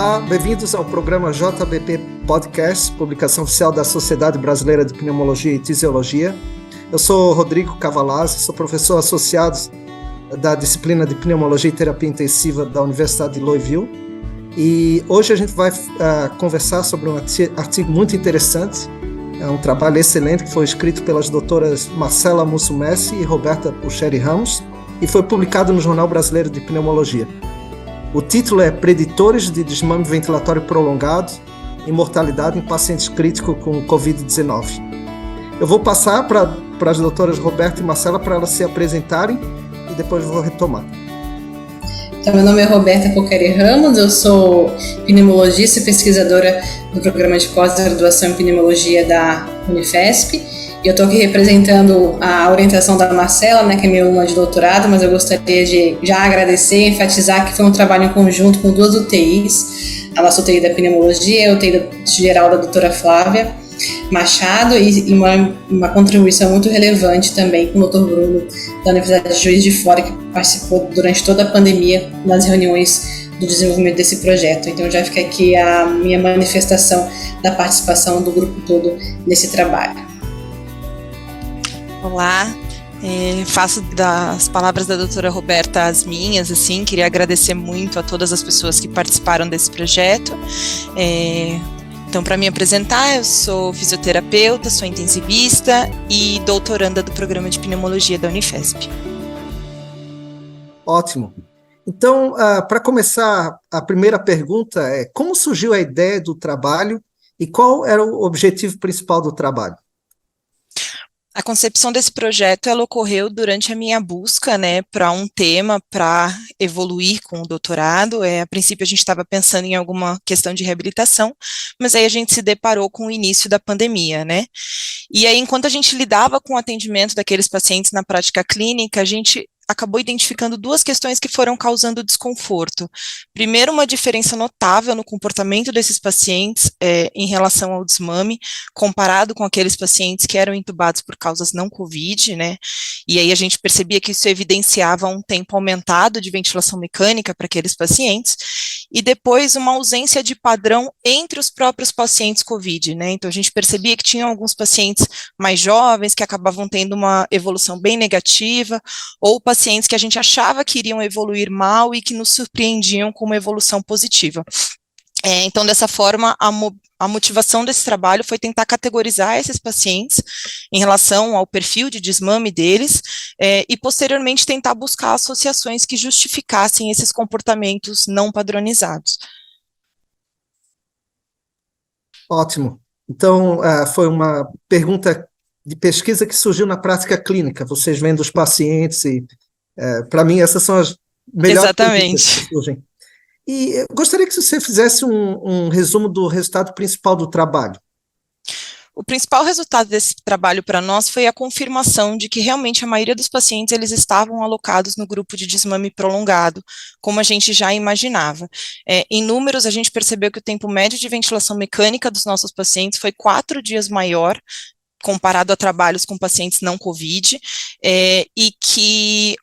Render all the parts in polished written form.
Olá, bem-vindos ao programa JBP Podcast, publicação oficial da Sociedade Brasileira de Pneumologia e Tisiologia. Eu sou Rodrigo Cavalazzi, sou professor associado da disciplina de Pneumologia e Terapia Intensiva da Universidade de Louisville. E hoje a gente vai conversar sobre um artigo muito interessante, é um trabalho excelente que foi escrito pelas doutoras Marcela Musumeci e Roberta Pucheri Ramos e foi publicado no Jornal Brasileiro de Pneumologia. O título é Preditores de Desmame Ventilatório Prolongado e Mortalidade em Pacientes Críticos com Covid-19. Eu vou passar para as doutoras Roberta e Marcela para elas se apresentarem e depois vou retomar. Então, meu nome é Roberta Pucheri Ramos, eu sou pneumologista e pesquisadora do programa de pós-graduação em pneumologia da Unifesp. E eu estou aqui representando a orientação da Marcela, que é minha aluna de doutorado, mas eu gostaria de já agradecer e enfatizar que foi um trabalho em conjunto com duas UTIs, a nossa UTI da pneumologia e a UTI geral da doutora Flávia Machado, e uma contribuição muito relevante também com o Dr. Bruno, da Universidade de Juiz de Fora, que participou durante toda a pandemia nas reuniões do desenvolvimento desse projeto. Então já fica aqui a minha manifestação da participação do grupo todo nesse trabalho. Olá, faço das palavras da doutora Roberta as minhas, assim, queria agradecer muito a todas as pessoas que participaram desse projeto. Então, para me apresentar, eu sou fisioterapeuta, sou intensivista e doutoranda do programa de pneumologia da Unifesp. Ótimo. Então, para começar, a primeira pergunta é: como surgiu a ideia do trabalho e qual era o objetivo principal do trabalho? A concepção desse projeto, ela ocorreu durante a minha busca, para um tema para evoluir com o doutorado. A princípio a gente estava pensando em alguma questão de reabilitação, mas aí a gente se deparou com o início da pandemia, E aí, enquanto a gente lidava com o atendimento daqueles pacientes na prática clínica, a gente acabou identificando duas questões que foram causando desconforto. Primeiro, uma diferença notável no comportamento desses pacientes em relação ao desmame, comparado com aqueles pacientes que eram intubados por causas não COVID, E aí a gente percebia que isso evidenciava um tempo aumentado de ventilação mecânica para aqueles pacientes, e depois uma ausência de padrão entre os próprios pacientes COVID, Então a gente percebia que tinha alguns pacientes mais jovens que acabavam tendo uma evolução bem negativa, ou pacientes que a gente achava que iriam evoluir mal e que nos surpreendiam com uma evolução positiva. Então, dessa forma, a motivação desse trabalho foi tentar categorizar esses pacientes em relação ao perfil de desmame deles e, posteriormente, tentar buscar associações que justificassem esses comportamentos não padronizados. Ótimo. Então, foi uma pergunta de pesquisa que surgiu na prática clínica, vocês vendo os pacientes e, para mim, essas são as melhores perguntas que surgem. E eu gostaria que você fizesse um resumo do resultado principal do trabalho. O principal resultado desse trabalho para nós foi a confirmação de que realmente a maioria dos pacientes eles estavam alocados no grupo de desmame prolongado, como a gente já imaginava. Em números, a gente percebeu que o tempo médio de ventilação mecânica dos nossos pacientes foi 4 dias maior, comparado a trabalhos com pacientes não COVID, e que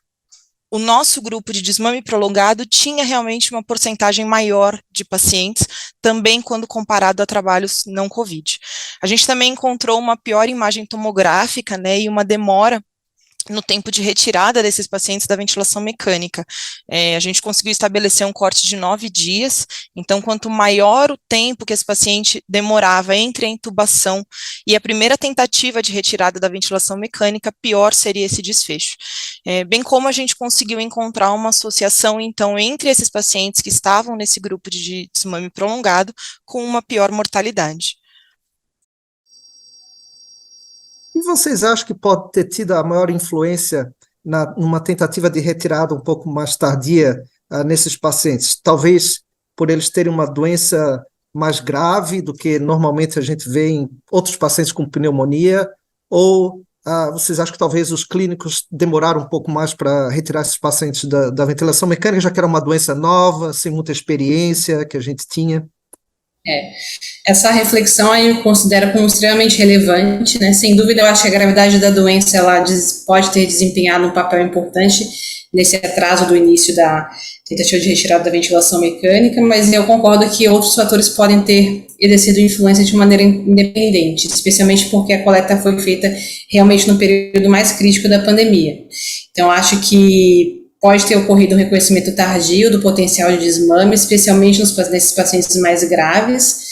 o nosso grupo de desmame prolongado tinha realmente uma porcentagem maior de pacientes, também quando comparado a trabalhos não COVID. A gente também encontrou uma pior imagem tomográfica, e uma demora no tempo de retirada desses pacientes da ventilação mecânica. A gente conseguiu estabelecer um corte de 9 dias, então quanto maior o tempo que esse paciente demorava entre a intubação e a primeira tentativa de retirada da ventilação mecânica, pior seria esse desfecho. Bem como a gente conseguiu encontrar uma associação, então, entre esses pacientes que estavam nesse grupo de desmame prolongado com uma pior mortalidade. E vocês acham que pode ter tido a maior influência numa tentativa de retirada um pouco mais tardia nesses pacientes? Talvez por eles terem uma doença mais grave do que normalmente a gente vê em outros pacientes com pneumonia, ou vocês acham que talvez os clínicos demoraram um pouco mais para retirar esses pacientes da ventilação mecânica, já que era uma doença nova, sem muita experiência que a gente tinha? Essa reflexão aí eu considero como extremamente relevante, Sem dúvida, eu acho que a gravidade da doença ela pode ter desempenhado um papel importante nesse atraso do início da tentativa de retirada da ventilação mecânica, mas eu concordo que outros fatores podem ter exercido influência de maneira independente, especialmente porque a coleta foi feita realmente no período mais crítico da pandemia. Então, acho que pode ter ocorrido um reconhecimento tardio do potencial de desmame, especialmente nesses pacientes mais graves.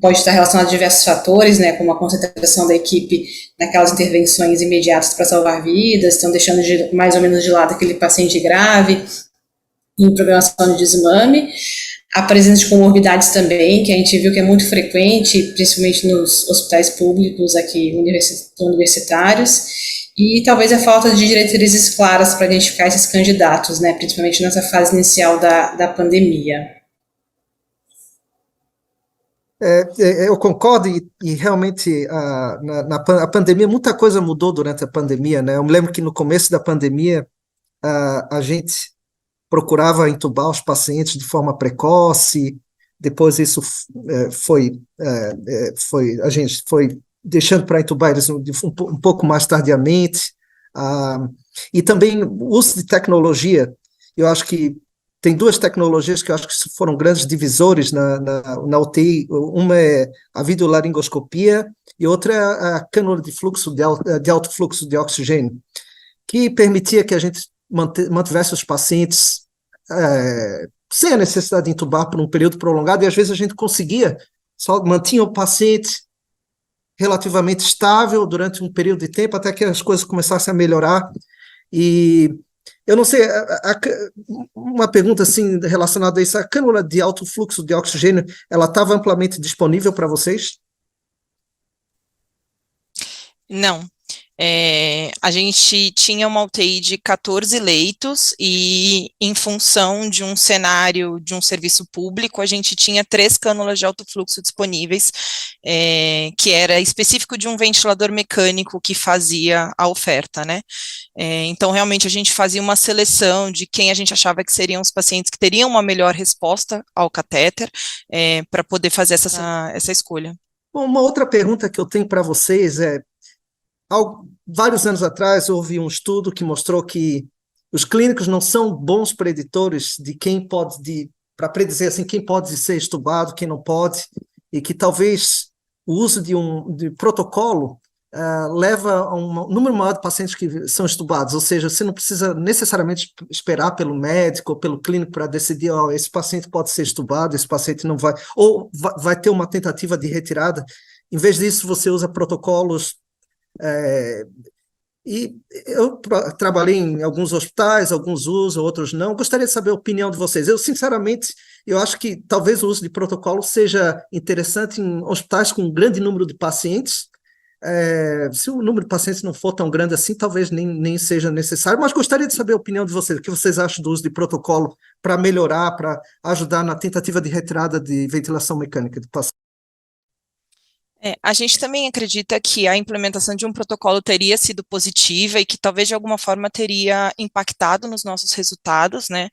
Pode estar relacionado a diversos fatores, né, como a concentração da equipe naquelas intervenções imediatas para salvar vidas, estão deixando mais ou menos de lado aquele paciente grave, em programação de desmame, a presença de comorbidades também, que a gente viu que é muito frequente, principalmente nos hospitais públicos aqui universitários, e talvez a falta de diretrizes claras para identificar esses candidatos, né, principalmente nessa fase inicial da pandemia. Eu concordo e realmente a pandemia, muita coisa mudou durante a pandemia, né? Eu me lembro que no começo da pandemia a gente procurava entubar os pacientes de forma precoce, depois isso a gente foi deixando para entubar eles um pouco mais tardiamente, e também o uso de tecnologia. Eu acho que tem duas tecnologias que eu acho que foram grandes divisores na UTI. Uma é a videolaringoscopia e outra é a cânula de fluxo de alto fluxo de oxigênio, que permitia que a gente mantivesse os pacientes sem a necessidade de entubar por um período prolongado, e às vezes a gente conseguia, só mantinha o paciente relativamente estável durante um período de tempo, até que as coisas começassem a melhorar. E eu não sei, uma pergunta assim relacionada a isso, a cânula de alto fluxo de oxigênio, ela estava amplamente disponível para vocês? Não. A gente tinha uma UTI de 14 leitos e, em função de um cenário de um serviço público, a gente tinha 3 cânulas de alto fluxo disponíveis, que era específico de um ventilador mecânico que fazia a oferta, né? Então, realmente, a gente fazia uma seleção de quem a gente achava que seriam os pacientes que teriam uma melhor resposta ao catéter, para poder fazer essa escolha. Bom, uma outra pergunta que eu tenho para vocês vários anos atrás houve um estudo que mostrou que os clínicos não são bons preditores de quem pode, para predizer assim, quem pode ser estubado, quem não pode, e que talvez o uso de protocolo leva a um número maior de pacientes que são estubados, ou seja, você não precisa necessariamente esperar pelo médico ou pelo clínico para decidir, esse paciente pode ser estubado, esse paciente não vai, ou vai ter uma tentativa de retirada. Em vez disso, você usa protocolos. E eu trabalhei em alguns hospitais, alguns usam, outros não. Gostaria de saber a opinião de vocês. Sinceramente, eu acho que talvez o uso de protocolo seja interessante em hospitais com um grande número de pacientes. Se o número de pacientes não for tão grande assim, talvez nem seja necessário, mas gostaria de saber a opinião de vocês. O que vocês acham do uso de protocolo para melhorar, para ajudar na tentativa de retirada de ventilação mecânica de pacientes? A gente também acredita que a implementação de um protocolo teria sido positiva e que talvez de alguma forma teria impactado nos nossos resultados, né?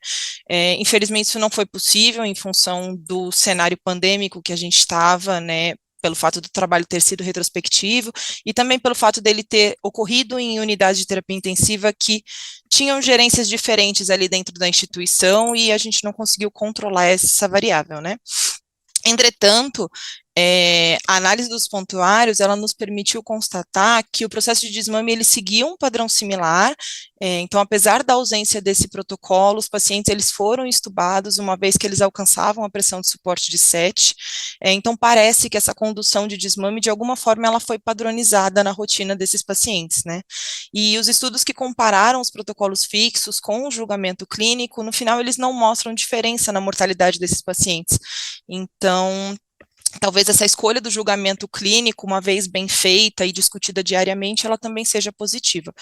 Infelizmente isso não foi possível em função do cenário pandêmico que a gente estava, né? Pelo fato do trabalho ter sido retrospectivo e também pelo fato dele ter ocorrido em unidades de terapia intensiva que tinham gerências diferentes ali dentro da instituição e a gente não conseguiu controlar essa variável, né? Entretanto, a análise dos prontuários, ela nos permitiu constatar que o processo de desmame, ele seguia um padrão similar, então, apesar da ausência desse protocolo, os pacientes, eles foram estubados uma vez que eles alcançavam a pressão de suporte de 7, então parece que essa condução de desmame, de alguma forma, ela foi padronizada na rotina desses pacientes, né, e os estudos que compararam os protocolos fixos com o julgamento clínico, no final, eles não mostram diferença na mortalidade desses pacientes, então, talvez essa escolha do julgamento clínico, uma vez bem feita e discutida diariamente, ela também seja positiva.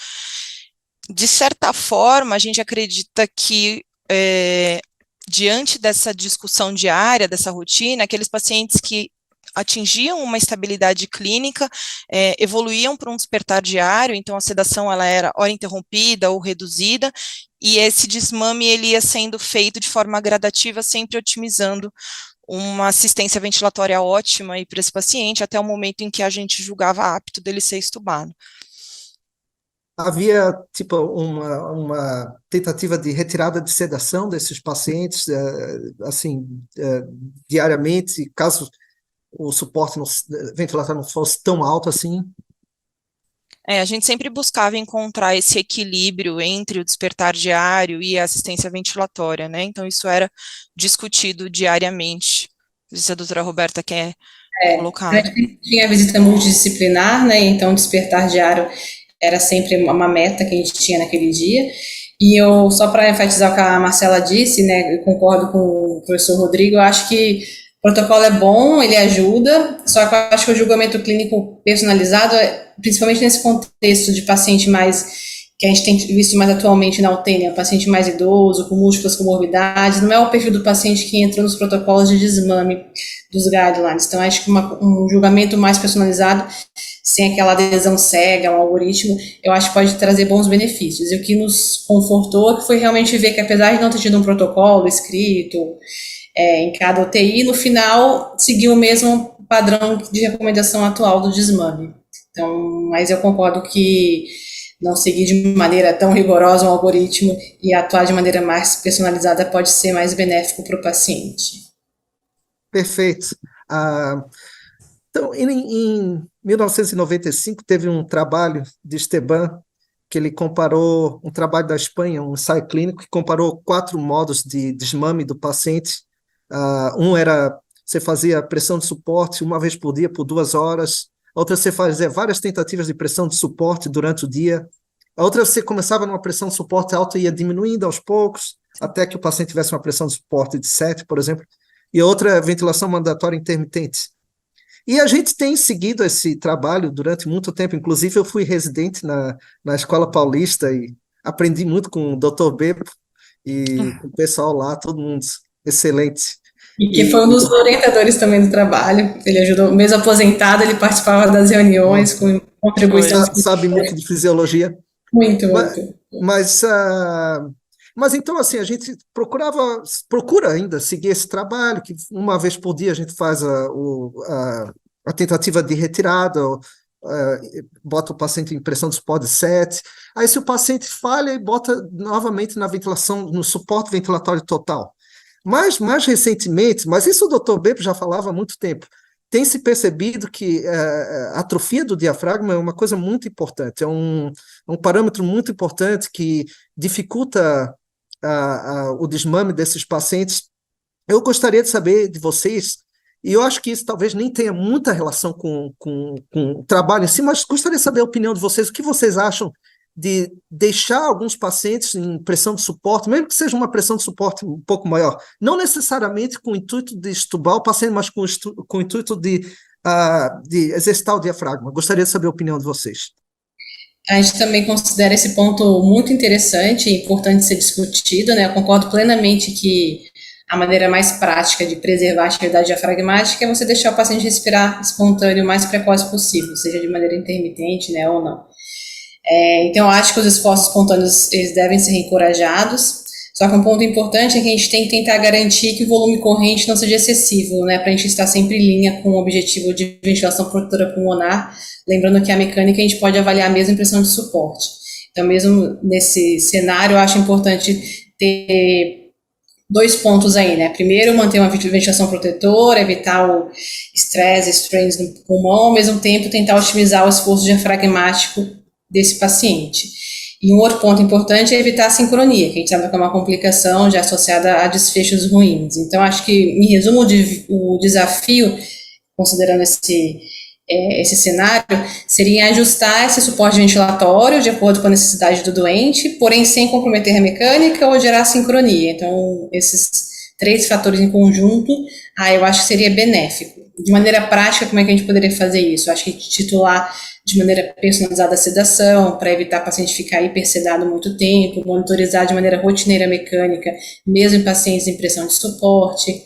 De certa forma, a gente acredita que, diante dessa discussão diária, dessa rotina, aqueles pacientes que atingiam uma estabilidade clínica, evoluíam para um despertar diário, então a sedação ela era ou interrompida ou reduzida, e esse desmame ele ia sendo feito de forma gradativa, sempre otimizando uma assistência ventilatória ótima para esse paciente, até o momento em que a gente julgava apto dele ser estubado. havia tipo uma tentativa de retirada de sedação desses pacientes, assim, diariamente, caso o suporte ventilatório não fosse tão alto assim. A gente sempre buscava encontrar esse equilíbrio entre o despertar diário e a assistência ventilatória, né? Então, isso era discutido diariamente. Não sei se a doutora Roberta quer A colocar. gente tinha a visita multidisciplinar, né? Então, despertar diário era sempre uma meta que a gente tinha naquele dia. E eu, só para enfatizar o que a Marcela disse, né? Eu concordo com o professor Rodrigo, eu acho que o protocolo é bom, ele ajuda, só que eu acho que o julgamento clínico personalizado, principalmente nesse contexto de paciente mais que a gente tem visto mais atualmente na UTI, né, um paciente mais idoso, com múltiplas comorbidades, não é o perfil do paciente que entra nos protocolos de desmame dos guidelines. Então, acho que um julgamento mais personalizado, sem aquela adesão cega ao algoritmo, eu acho que pode trazer bons benefícios. E o que nos confortou foi realmente ver que, apesar de não ter tido um protocolo escrito em cada UTI, no final seguiu o mesmo padrão de recomendação atual do desmame. Então, mas eu concordo que não seguir de maneira tão rigorosa um algoritmo e atuar de maneira mais personalizada pode ser mais benéfico para o paciente. Perfeito. Então, em 1995, teve um trabalho de Esteban, que ele comparou, um trabalho da Espanha, um ensaio clínico, que comparou 4 modos de desmame do paciente. Um era, você fazia pressão de suporte uma vez por dia, por 2 horas. Outra, você fazia várias tentativas de pressão de suporte durante o dia. A outra, você começava numa pressão de suporte alta e ia diminuindo aos poucos, até que o paciente tivesse uma pressão de suporte de 7, por exemplo. E a outra, ventilação mandatória intermitente. E a gente tem seguido esse trabalho durante muito tempo. Inclusive, eu fui residente na Escola Paulista e aprendi muito com o Dr. Bebo e com o pessoal lá, todo mundo excelente. E que foi um dos orientadores também do trabalho. Ele ajudou, mesmo aposentado, ele participava das reuniões com contribuições. Sabe muito de fisiologia. Muito, Mas, muito. mas então, assim, a gente procura ainda seguir esse trabalho, que uma vez por dia a gente faz a tentativa de retirada, bota o paciente em pressão de suporte 7. Aí, se o paciente falha, bota novamente na ventilação, no suporte ventilatório total. Mas, mais recentemente, mas isso o Dr. Bebo já falava há muito tempo, tem se percebido que a atrofia do diafragma é uma coisa muito importante, é um parâmetro muito importante que dificulta o desmame desses pacientes. Eu gostaria de saber de vocês, e eu acho que isso talvez nem tenha muita relação com o trabalho em si, mas gostaria de saber a opinião de vocês, o que vocês acham de deixar alguns pacientes em pressão de suporte, mesmo que seja uma pressão de suporte um pouco maior, não necessariamente com o intuito de estubar o paciente, mas com o intuito de exercitar o diafragma. Gostaria de saber a opinião de vocês. A gente também considera esse ponto muito interessante e importante ser discutido, né? Eu concordo plenamente que a maneira mais prática de preservar a atividade diafragmática é você deixar o paciente respirar espontâneo o mais precoce possível, seja de maneira intermitente, né, ou não. Então, eu acho que os esforços espontâneos eles devem ser encorajados, só que um ponto importante é que a gente tem que tentar garantir que o volume corrente não seja excessivo, né, para a gente estar sempre em linha com o objetivo de ventilação protetora pulmonar, lembrando que a mecânica a gente pode avaliar mesmo em pressão de suporte. Então, mesmo nesse cenário, eu acho importante ter 2 pontos aí, né? Primeiro, manter uma ventilação protetora, evitar o estresse, strains no pulmão, ao mesmo tempo tentar otimizar o esforço diafragmático desse paciente. E um outro ponto importante é evitar a sincronia, que a gente sabe que é uma complicação já associada a desfechos ruins. Então, acho que, em resumo, o desafio, considerando esse cenário, seria ajustar esse suporte ventilatório de acordo com a necessidade do doente, porém sem comprometer a mecânica ou gerar sincronia. Então, esses 3 fatores em conjunto, eu acho que seria benéfico. De maneira prática, como é que a gente poderia fazer isso? Eu acho que titular de maneira personalizada a sedação, para evitar o paciente ficar hipersedado muito tempo, monitorizar de maneira rotineira a mecânica, mesmo em pacientes em pressão de suporte.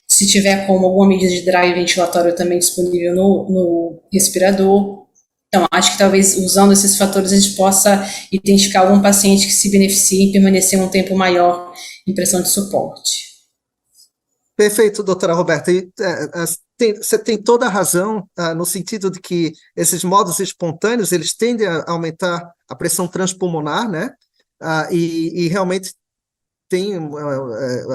Se tiver como alguma medida de drive ventilatório também disponível no respirador. Então, acho que talvez usando esses fatores a gente possa identificar algum paciente que se beneficie em permanecer um tempo maior em pressão de suporte. Perfeito, doutora Roberta. Você tem toda a razão, no sentido de que esses modos espontâneos, eles tendem a aumentar a pressão transpulmonar, né? E realmente tem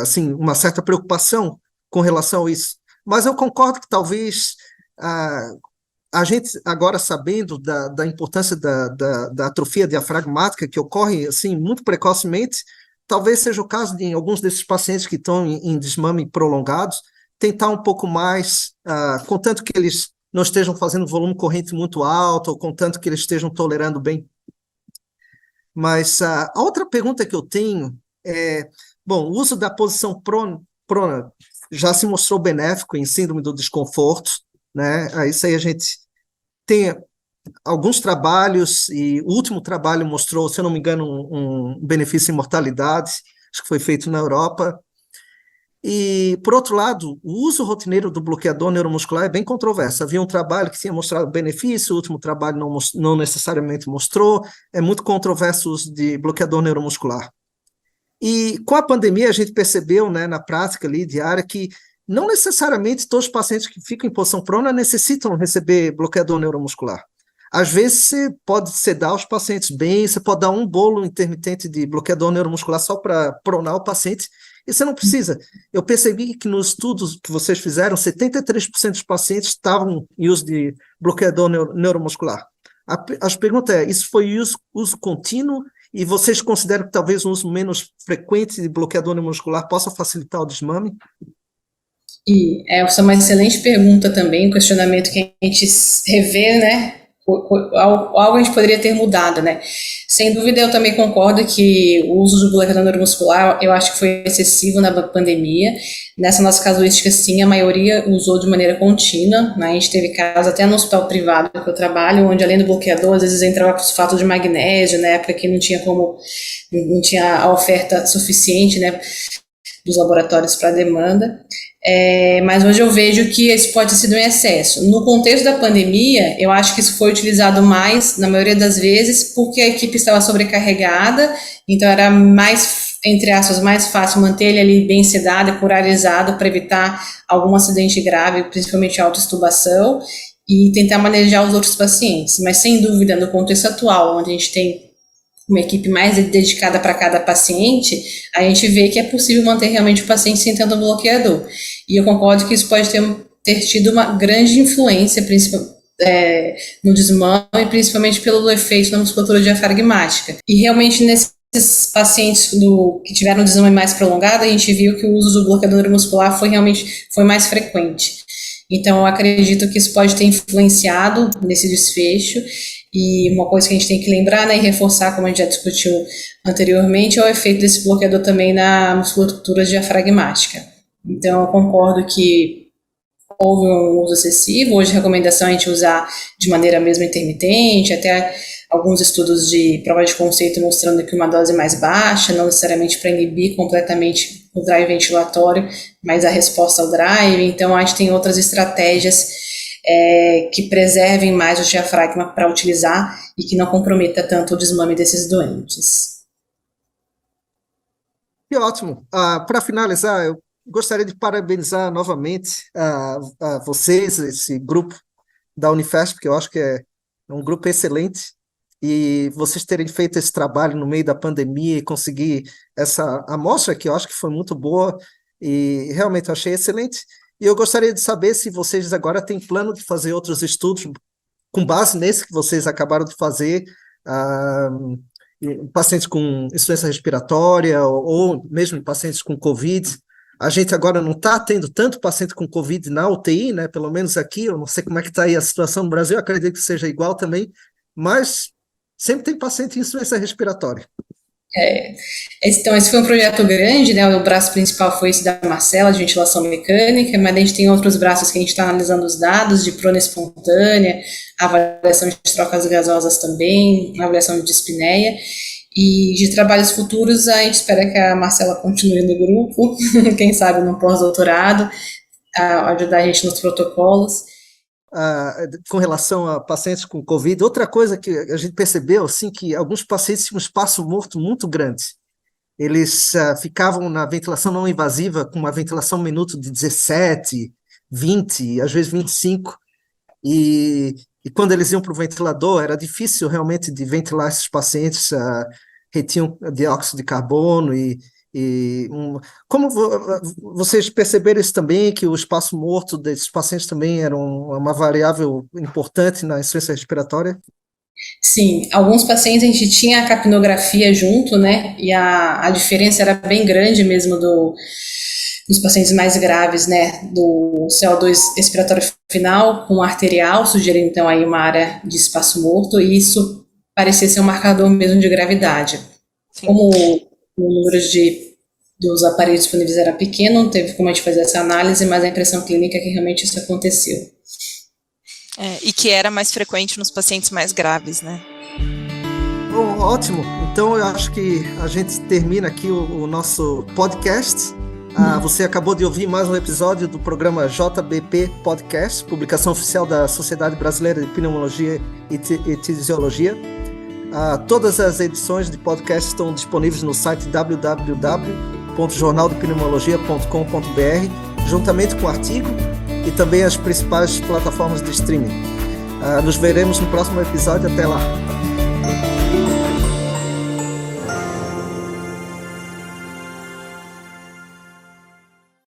assim, uma certa preocupação com relação a isso. Mas eu concordo que talvez a gente, agora sabendo da importância da atrofia diafragmática, que ocorre assim, muito precocemente, talvez seja o caso de em alguns desses pacientes que estão em desmame prolongados, tentar um pouco mais, contanto que eles não estejam fazendo volume corrente muito alto, ou contanto que eles estejam tolerando bem. Mas a outra pergunta que eu tenho é, bom, o uso da posição prona já se mostrou benéfico em síndrome do desconforto, né? Isso aí a gente tem alguns trabalhos, e o último trabalho mostrou, se eu não me engano, um benefício em mortalidade, acho que foi feito na Europa. E, por outro lado, o uso rotineiro do bloqueador neuromuscular é bem controverso. Havia um trabalho que tinha mostrado benefício, o último trabalho não necessariamente mostrou, é muito controverso o uso de bloqueador neuromuscular. E com a pandemia a gente percebeu, né, na prática ali diária, que não necessariamente todos os pacientes que ficam em posição prona necessitam receber bloqueador neuromuscular. Às vezes você pode sedar os pacientes bem, você pode dar um bolo intermitente de bloqueador neuromuscular só para pronar o paciente, e você não precisa. Eu percebi que nos estudos que vocês fizeram, 73% dos pacientes estavam em uso de bloqueador neuromuscular. As perguntas é, isso foi uso contínuo, e vocês consideram que talvez um uso menos frequente de bloqueador neuromuscular possa facilitar o desmame? E essa é uma excelente pergunta também, um questionamento que a gente revê, né? Algo a gente poderia ter mudado, né? Sem dúvida, eu também concordo que o uso do bloqueador neuromuscular, eu acho que foi excessivo na pandemia. Nessa nossa casuística, sim, a maioria usou de maneira contínua, né? A gente teve casos até no hospital privado que eu trabalho, onde além do bloqueador, às vezes entrava fosfato de magnésio, na época que não tinha a oferta suficiente, né, dos laboratórios para a demanda. Mas hoje eu vejo que isso pode ter sido um excesso. No contexto da pandemia, eu acho que isso foi utilizado mais, na maioria das vezes, porque a equipe estava sobrecarregada, então era mais, entre aspas, mais fácil manter ele ali bem sedado e curarizado para evitar algum acidente grave, principalmente autoextubação, e tentar manejar os outros pacientes. Mas, sem dúvida, no contexto atual, onde a gente tem uma equipe mais dedicada para cada paciente, a gente vê que é possível manter realmente o paciente sem tanto bloqueador. E eu concordo que isso pode ter tido uma grande influência, no desmame, principalmente pelo efeito na musculatura diafragmática. E realmente nesses pacientes que tiveram desmame mais prolongado, a gente viu que o uso do bloqueador neuromuscular foi mais frequente. Então, eu acredito que isso pode ter influenciado nesse desfecho. E uma coisa que a gente tem que lembrar, né, e reforçar, como a gente já discutiu anteriormente, é o efeito desse bloqueador também na musculatura diafragmática. Então, eu concordo que houve um uso excessivo. Hoje, a recomendação é a gente usar de maneira mesmo intermitente, até alguns estudos de prova de conceito mostrando que uma dose mais baixa, não necessariamente para inibir completamente o drive ventilatório, mas a resposta ao drive. Então, a gente tem outras estratégias que preservem mais o diafragma para utilizar e que não comprometa tanto o desmame desses doentes. Que ótimo. Para finalizar, eu gostaria de parabenizar novamente a vocês, esse grupo da Unifesp, que eu acho que é um grupo excelente, e vocês terem feito esse trabalho no meio da pandemia e conseguir essa amostra, que eu acho que foi muito boa, e realmente eu achei excelente. E eu gostaria de saber se vocês agora têm plano de fazer outros estudos com base nesse que vocês acabaram de fazer, em pacientes com insuficiência respiratória ou mesmo em pacientes com Covid. A gente agora não está tendo tanto paciente com Covid na UTI, né? Pelo menos aqui, eu não sei como é que está aí a situação no Brasil, acredito que seja igual também, mas sempre tem paciente em insuficiência respiratória. Então, esse foi um projeto grande, né? O braço principal foi esse da Marcela, de ventilação mecânica, mas a gente tem outros braços que a gente está analisando os dados de prona espontânea, avaliação de trocas gasosas também, avaliação de dispneia. E de trabalhos futuros, a gente espera que a Marcela continue no grupo, quem sabe no pós-doutorado, ajudar a gente nos protocolos. Com relação a pacientes com Covid, outra coisa que a gente percebeu, assim, que alguns pacientes tinham um espaço morto muito grande. eles ficavam na ventilação não invasiva com uma ventilação minuto de 17, 20, às vezes 25, e quando eles iam para o ventilador, era difícil realmente de ventilar esses pacientes, retinham dióxido de carbono como vocês perceberam isso também, que o espaço morto desses pacientes também era uma variável importante na insuficiência respiratória? Sim, alguns pacientes a gente tinha a capnografia junto, né? E a diferença era bem grande mesmo dos pacientes mais graves, né? Do CO2 respiratório final com arterial, sugerindo então aí uma área de espaço morto, e isso parecia ser um marcador mesmo de gravidade. Sim. Como o número dos aparelhos disponíveis era pequeno, não teve como a gente fazer essa análise, mas a impressão clínica é que realmente isso aconteceu. E que era mais frequente nos pacientes mais graves, né? Bom, ótimo. Então eu acho que a gente termina aqui o nosso podcast. Você acabou de ouvir mais um episódio do programa JBP Podcast, publicação oficial da Sociedade Brasileira de Pneumologia e Tisiologia. Todas as edições de podcast estão disponíveis no site www.jornaldepneumologia.com.br, juntamente com o artigo e também as principais plataformas de streaming. Nos veremos no próximo episódio. Até lá!